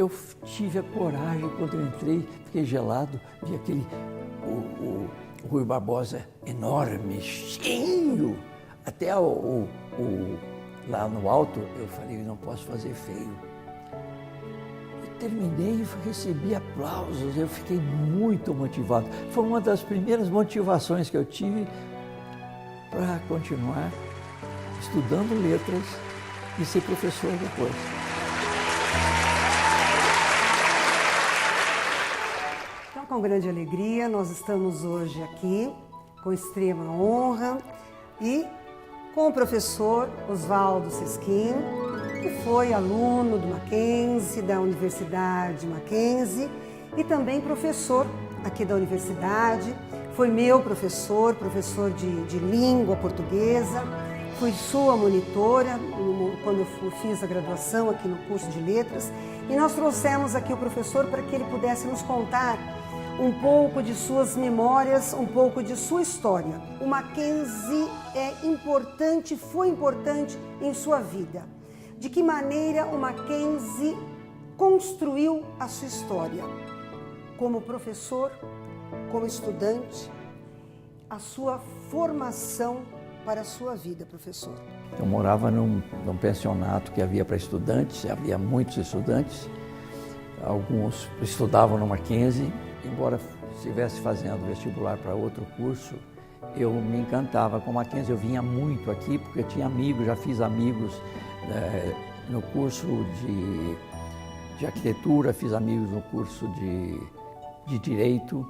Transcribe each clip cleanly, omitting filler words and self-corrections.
eu tive a coragem, quando eu entrei, fiquei gelado, vi aquele, o Rui Barbosa enorme, cheio, até lá no alto, eu falei, não posso fazer feio. E terminei e recebi aplausos, eu fiquei muito motivado. Foi uma das primeiras motivações que eu tive para continuar estudando letras e ser professor depois. Então, com grande alegria, nós estamos hoje aqui, com extrema honra, e com o professor Oswaldo Sesquim, que foi aluno do Mackenzie, da Universidade Mackenzie, e também professor aqui da universidade. Foi meu professor de língua portuguesa, fui sua monitora quando eu fiz a graduação aqui no curso de letras, e nós trouxemos aqui o professor para que ele pudesse nos contar um pouco de suas memórias, um pouco de sua história. O Mackenzie é importante, foi importante em sua vida. De que maneira o Mackenzie construiu a sua história? Como professor, como estudante, a sua formação para a sua vida, professor. Eu morava num pensionato que havia para estudantes, havia muitos estudantes, alguns estudavam no Mackenzie. Embora estivesse fazendo vestibular para outro curso, eu me encantava com o Mackenzie. Eu vinha muito aqui porque eu tinha amigos, já fiz amigos no curso de arquitetura, fiz amigos no curso de direito,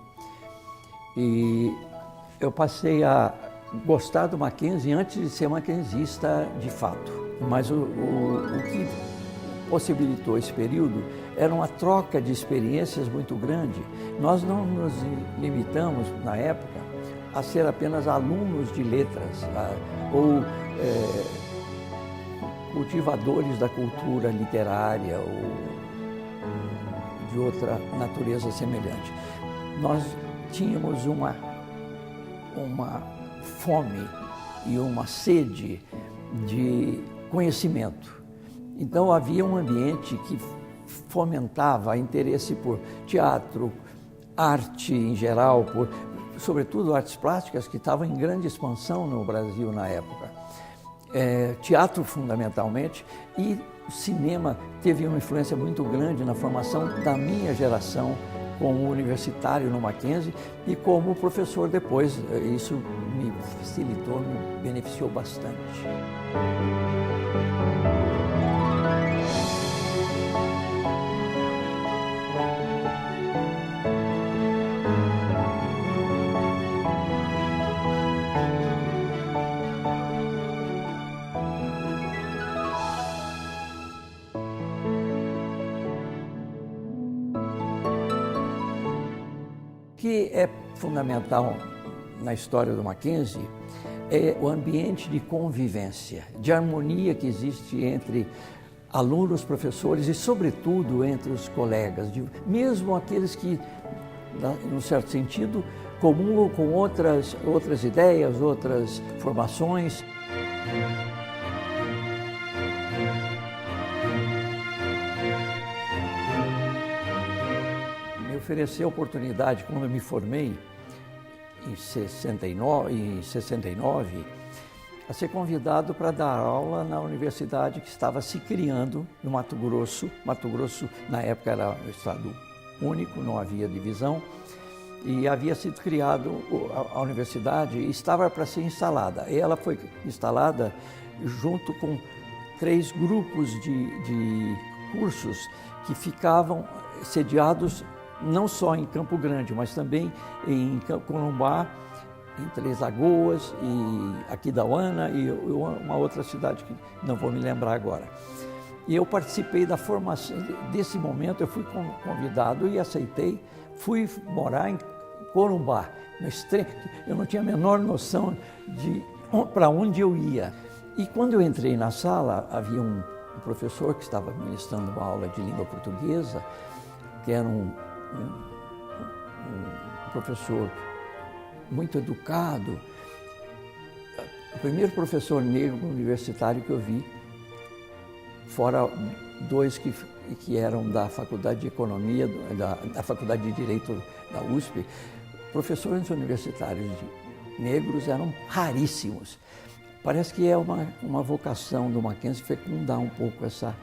e eu passei a gostar do Mackenzie antes de ser mackenzista de fato. Mas o que possibilitou esse período era uma troca de experiências muito grande. Nós não nos limitamos, na época, a ser apenas alunos de letras ou cultivadores da cultura literária ou de outra natureza semelhante. Nós tínhamos uma fome e uma sede de conhecimento. Então havia um ambiente que fomentava interesse por teatro, arte em geral, sobretudo artes plásticas, que estavam em grande expansão no Brasil na época. Teatro fundamentalmente, e o cinema teve uma influência muito grande na formação da minha geração como universitário no Mackenzie e como professor depois. Isso me facilitou, me beneficiou bastante. O que é fundamental na história do Mackenzie é o ambiente de convivência, de harmonia que existe entre alunos, professores e, sobretudo, entre os colegas, mesmo aqueles que, em um certo sentido, comungam com outras ideias, outras formações. Me ofereceu a oportunidade, quando eu me formei, em 69, a ser convidado para dar aula na universidade que estava se criando no Mato Grosso. Mato Grosso, na época, era um estado único, não havia divisão, e havia sido criado a universidade e estava para ser instalada. E ela foi instalada junto com 3 grupos de cursos que ficavam sediados não só em Campo Grande, mas também em Corumbá, em Três Lagoas, e Aquidauana e uma outra cidade que não vou me lembrar agora. E eu participei da formação, desse momento eu fui convidado e aceitei, fui morar em Corumbá, no extremo. Eu não tinha a menor noção de para onde eu ia. E quando eu entrei na sala, havia um professor que estava ministrando uma aula de língua portuguesa, que era um professor muito educado, o primeiro professor negro universitário que eu vi fora dois que eram da Faculdade de Economia, da Faculdade de Direito da USP. Professores universitários negros eram raríssimos. Parece que é uma vocação do Mackenzie fecundar um pouco essa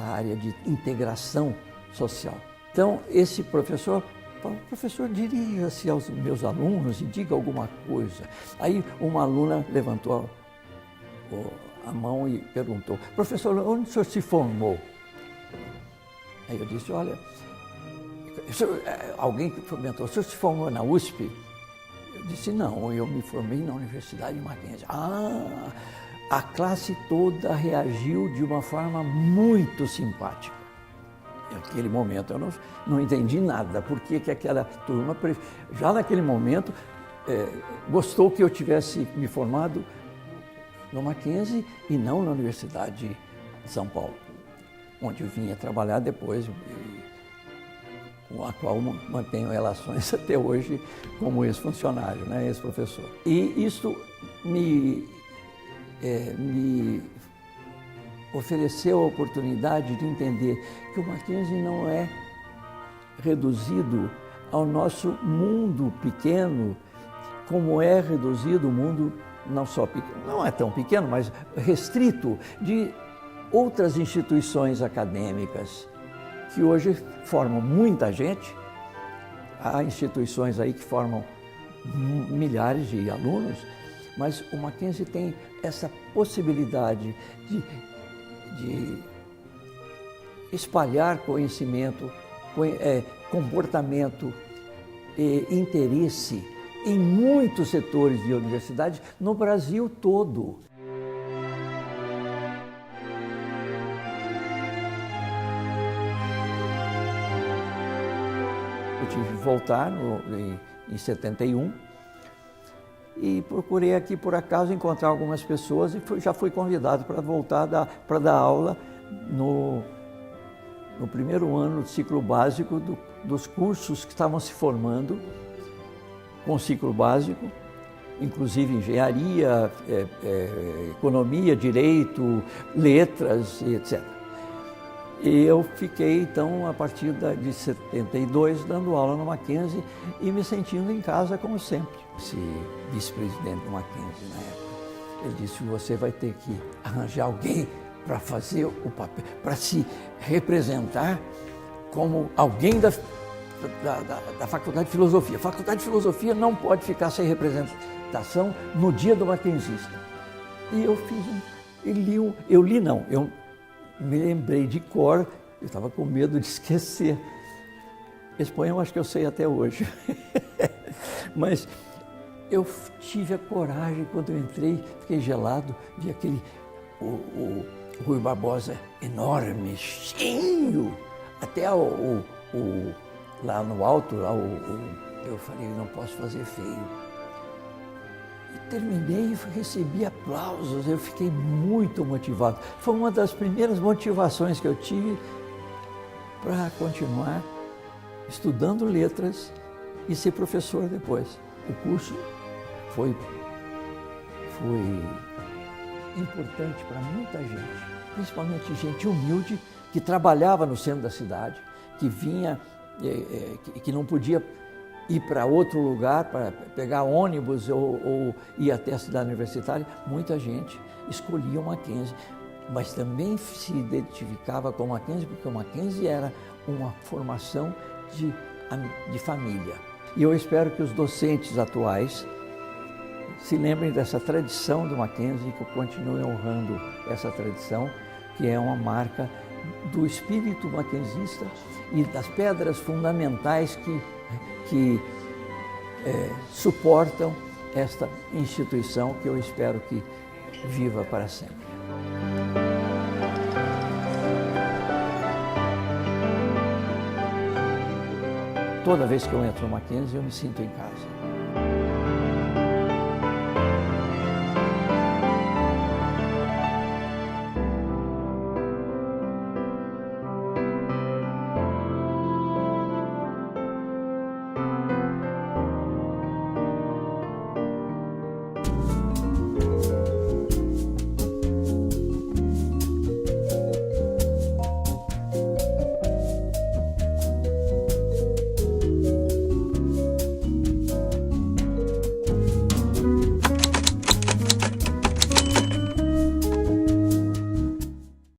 área de integração social. Então, esse professor falou: professor, dirija-se aos meus alunos e diga alguma coisa. Aí uma aluna levantou a mão e perguntou: professor, onde o senhor se formou? Aí eu disse: olha, alguém comentou: o senhor se formou na USP? Eu disse: não, eu me formei na Universidade de Mackenzie. Ah, a classe toda reagiu de uma forma muito simpática. Naquele momento eu não entendi nada, porque que aquela turma, já naquele momento, gostou que eu tivesse me formado no Mackenzie e não na Universidade de São Paulo, onde eu vinha trabalhar depois, com a qual mantenho relações até hoje como ex-funcionário, né, ex-professor. E isso me ofereceu a oportunidade de entender que o Mackenzie não é reduzido ao nosso mundo pequeno, como é reduzido o mundo, não só pequeno, não é tão pequeno, mas restrito, de outras instituições acadêmicas, que hoje formam muita gente. Há instituições aí que formam milhares de alunos, mas o Mackenzie tem essa possibilidade de espalhar conhecimento, comportamento e interesse em muitos setores de universidade no Brasil todo. Eu tive que voltar em 71 e procurei aqui, por acaso, encontrar algumas pessoas e já fui convidado para voltar para dar aula no primeiro ano do ciclo básico dos cursos que estavam se formando com o ciclo básico, inclusive engenharia, economia, direito, letras, etc. E eu fiquei, então, a partir de 72, dando aula no Mackenzie e me sentindo em casa, como sempre. Esse vice-presidente do Mackenzie, na época, ele disse: você vai ter que arranjar alguém para fazer o papel, para se representar como alguém da Faculdade de Filosofia. A Faculdade de Filosofia não pode ficar sem representação no dia do Mackenzista. E eu eu me lembrei de cor, eu estava com medo de esquecer. Esse poema acho que eu sei até hoje. Mas eu tive a coragem, quando eu entrei, fiquei gelado, vi o Rui Barbosa enorme, cheio, até lá no alto, eu falei: não posso fazer feio. E terminei e recebi aplausos, eu fiquei muito motivado. Foi uma das primeiras motivações que eu tive para continuar estudando letras e ser professor depois. O curso foi importante para muita gente, principalmente gente humilde que trabalhava no centro da cidade, que vinha, que não podia ir para outro lugar para pegar ônibus ou ir até a cidade universitária. Muita gente escolhia o Mackenzie, mas também se identificava com o Mackenzie porque o Mackenzie era uma formação de família. E eu espero que os docentes atuais se lembrem dessa tradição do Mackenzie, que continuem honrando essa tradição, que é uma marca do espírito mackenzista e das pedras fundamentais que suportam esta instituição, que eu espero que viva para sempre. Toda vez que eu entro no Mackenzie, eu me sinto em casa.